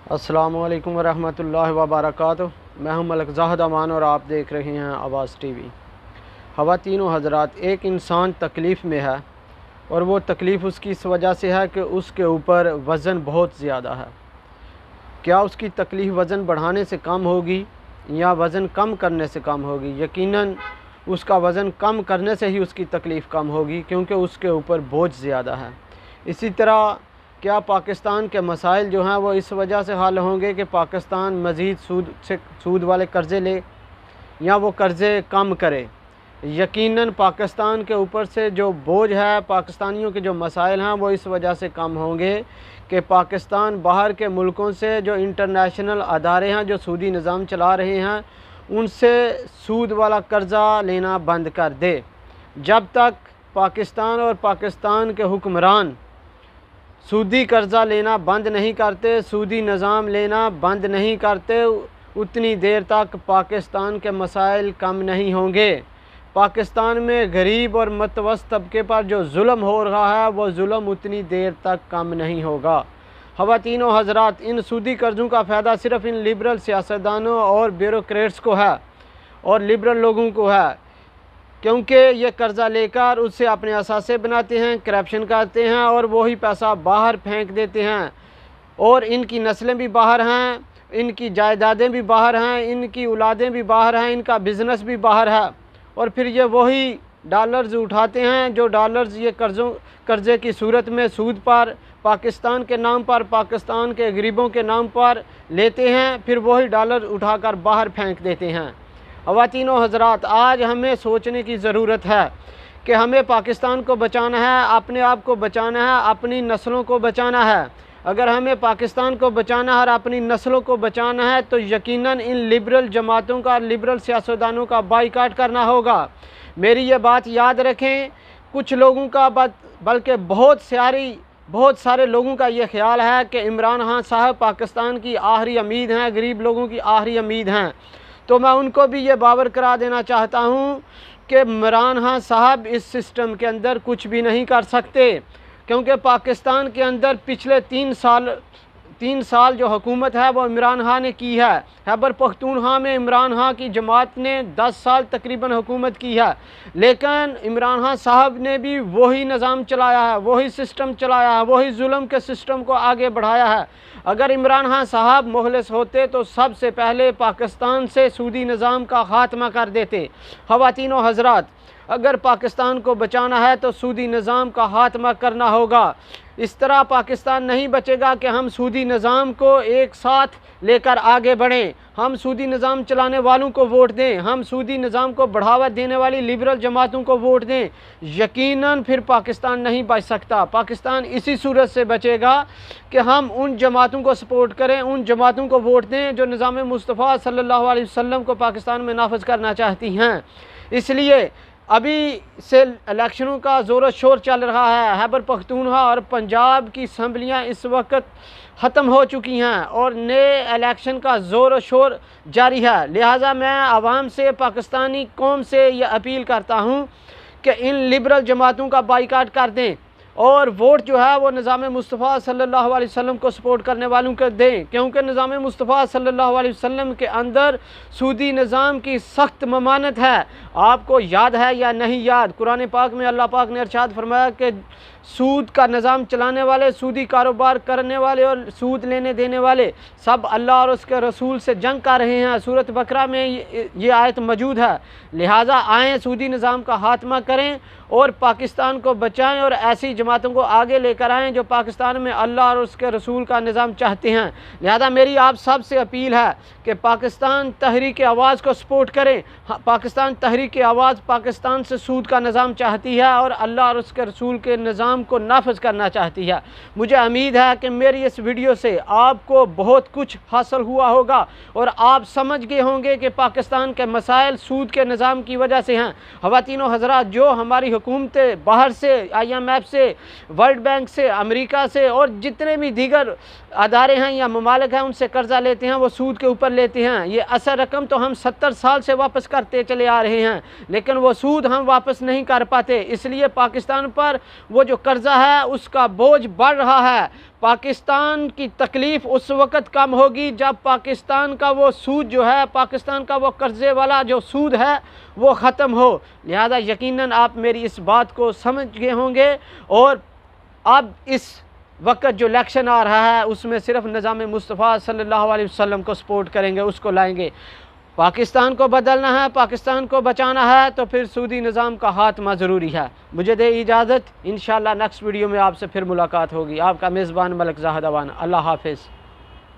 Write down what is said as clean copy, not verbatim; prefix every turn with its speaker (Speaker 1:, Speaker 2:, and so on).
Speaker 1: अस्सलामु अलैकुम वरहमतुल्लाहि वबरकातुहू। मैं हूं मलक ज़ाहिद अमान और आप देख रहे हैं आवाज़ टीवी। ख़वातीन व हज़रात, एक इंसान तकलीफ़ में है और वो तकलीफ़ उसकी इस वजह से है कि उसके ऊपर वज़न बहुत ज़्यादा है। क्या उसकी तकलीफ़ वज़न बढ़ाने से कम होगी या वज़न कम करने से कम होगी? यकीनन उसका वज़न कम करने से ही उसकी तकलीफ़ कम होगी, क्योंकि उसके ऊपर बोझ ज़्यादा है। इसी तरह क्या पाकिस्तान के मसाइल जो हैं वो इस वजह से हल होंगे कि पाकिस्तान मज़ीद सूद वाले कर्ज़े ले या वो कर्ज़े कम करे? यकीनन पाकिस्तान के ऊपर से जो बोझ है, पाकिस्तानियों के जो मसाइल हैं वो इस वजह से कम होंगे कि पाकिस्तान बाहर के मुल्कों से जो इंटरनेशनल अदारे हैं जो सूदी निज़ाम चला रहे हैं उनसे सूद वाला कर्ज़ा लेना बंद कर दे। जब तक पाकिस्तान और पाकिस्तान के हुक्मरान सूदी कर्ज़ा लेना बंद नहीं करते, सूदी निज़ाम लेना बंद नहीं करते, उतनी देर तक पाकिस्तान के मसाइल कम नहीं होंगे। पाकिस्तान में गरीब और मतवसत तबके पर जो जुल्म हो रहा है वो जुल्म उतनी देर तक कम नहीं होगा। ख़वातीन व हज़रात, इन सूदी कर्ज़ों का फ़ायदा सिर्फ़ इन लिबरल सियासतदानों और ब्यूरोक्रेट्स को है और लिबरल लोगों को है, क्योंकि ये कर्ज़ा लेकर उससे अपने असासे बनाते हैं, करप्शन करते हैं और वही पैसा बाहर फेंक देते हैं। और इनकी नस्लें भी बाहर हैं, इनकी जायदादें भी बाहर हैं, इनकी औलादें भी बाहर हैं, इनका बिज़नेस भी बाहर है। और फिर ये वही डॉलर्स उठाते हैं जो डॉलर्स ये कर्ज़े की सूरत में सूद पर पाकिस्तान के नाम पर, पाकिस्तान के गरीबों के नाम पर लेते हैं, फिर वही डॉलर उठाकर बाहर फेंक देते हैं। ख़वातीन व हज़रात, आज हमें सोचने की ज़रूरत है कि हमें पाकिस्तान को बचाना है, अपने आप को बचाना है, अपनी नस्लों को बचाना है। अगर हमें पाकिस्तान को बचाना है और अपनी नस्लों को बचाना है तो यकीनन इन लिबरल जमातों का, लिबरल सियासतदानों का बाइकाट करना होगा। मेरी ये बात याद रखें, कुछ लोगों का बल्कि बहुत सारे लोगों का ये ख्याल है कि इमरान खान साहब पाकिस्तान की आखिरी उम्मीद हैं, गरीब लोगों की आखिरी उम्मीद हैं। तो मैं उनको भी ये बावर करा देना चाहता हूँ कि इमरान खान साहब इस सिस्टम के अंदर कुछ भी नहीं कर सकते, क्योंकि पाकिस्तान के अंदर पिछले 3 साल जो हुकूमत है वो इमरान खान ने की है। खैबर पख्तूनख्वा में इमरान खान की जमात ने 10 साल तकरीबन हुकूमत की है, लेकिन इमरान खान साहब ने भी वही निज़ाम चलाया है, वही सिस्टम चलाया है, वही जुल्म के सिस्टम को आगे बढ़ाया है। अगर इमरान खान साहब मुखलिस होते तो सबसे पहले पाकिस्तान से सूदी निज़ाम का ख़ात्मा कर देते। ख़वातीन व हज़रात, अगर पाकिस्तान को बचाना है तो सूदी निज़ाम का ख़ात्मा करना होगा। इस तरह पाकिस्तान नहीं बचेगा कि हम सूदी निज़ाम को एक साथ लेकर आगे बढ़ें, हम सूदी निज़ाम चलाने वालों को वोट दें, हम सूदी निज़ाम को बढ़ावा देने वाली लिबरल जमातों को वोट दें। यकीनन फिर पाकिस्तान नहीं बच सकता। पाकिस्तान इसी सूरत से बचेगा कि हम उन जमातों को सपोर्ट करें, उन जमातों को वोट दें जो निज़ाम मुस्तफ़ा सल्लल्लाहु अलैहि वसल्लम को पाकिस्तान में नाफिज करना चाहती हैं। इसलिए अभी से इलेक्शनों का ज़ोर शोर चल रहा है। खैबर पख्तूनख्वा और पंजाब की असम्बलियाँ इस वक्त ख़त्म हो चुकी हैं और नए इलेक्शन का ज़ोर शोर जारी है। लिहाजा मैं आवाम से, पाकिस्तानी कौम से ये अपील करता हूँ कि इन लिबरल जमातों का बाइकाट कर दें और वोट जो है वो निज़ाम मुस्तफ़ा सल्लल्लाहु अलैहि वसल्लम को सपोर्ट करने वालों को दें, क्योंकि निज़ाम मुस्तफ़ा सल्लल्लाहु अलैहि वसल्लम के अंदर सूदी निज़ाम की सख्त ममानत है। आपको याद है या नहीं याद, कुरान पाक में अल्लाह पाक ने इरशाद फरमाया कि सूद का निज़ाम चलाने वाले, सूदी कारोबार करने वाले और सूद लेने देने वाले सब अल्लाह और उसके रसूल से जंग कर रहे हैं। सूरत बकरा में ये आयत मौजूद है। लिहाजा आएँ, सूदी निज़ाम का खात्मा करें और पाकिस्तान को बचाएं और ऐसी जमातों को आगे लेकर आएँ जो पाकिस्तान में अल्लाह और उसके रसूल का निज़ाम चाहते हैं। लिहाजा मेरी आप सब से अपील है कि पाकिस्तान तहरीक आवाज़ को सपोर्ट करें। पाकिस्तान तहरीक आवाज़ पाकिस्तान से सूद का निज़ाम चाहती है और अल्लाह और उसके रसूल के निज़ाम को नाफिज करना चाहती है। मुझे उम्मीद है कि मेरी इस वीडियो से आपको बहुत कुछ हासिल हुआ होगा और आप समझ गए होंगे कि पाकिस्तान के मसाइल सूद के निज़ाम की वजह से हैं। ख़वातीन व हज़रात, जो हमारी हुकूमतें बाहर से, IMF से, वर्ल्ड बैंक से, अमेरिका से और जितने भी दीगर अदारे हैं या ममालिक हैं उनसे कर्ज़ा लेते हैं, वो सूद के ऊपर लेते हैं। ये असल रकम तो हम 70 साल से वापस करते चले आ रहे हैं, लेकिन वो सूद हम वापस नहीं कर पाते। इसलिए पाकिस्तान पर वो जो قرضہ ہے اس کا بوجھ بڑھ رہا ہے۔ پاکستان کی تکلیف اس وقت کم ہوگی جب پاکستان کا وہ سود جو ہے، پاکستان کا وہ قرضے والا جو سود ہے وہ ختم ہو۔ لہذا یقیناً آپ میری اس بات کو سمجھ گئے ہوں گے، اور اب اس وقت جو الیکشن آ رہا ہے اس میں صرف نظام مصطفیٰ صلی اللہ علیہ وسلم کو سپورٹ کریں گے، اس کو لائیں گے۔ پاکستان کو بدلنا ہے، پاکستان کو بچانا ہے، تو پھر سودی نظام کا خاتمہ ضروری ہے۔ مجھے دے اجازت، انشاءاللہ نیکسٹ ویڈیو میں آپ سے پھر ملاقات ہوگی۔ آپ کا میزبان ملک زاہد اوان، اللہ حافظ۔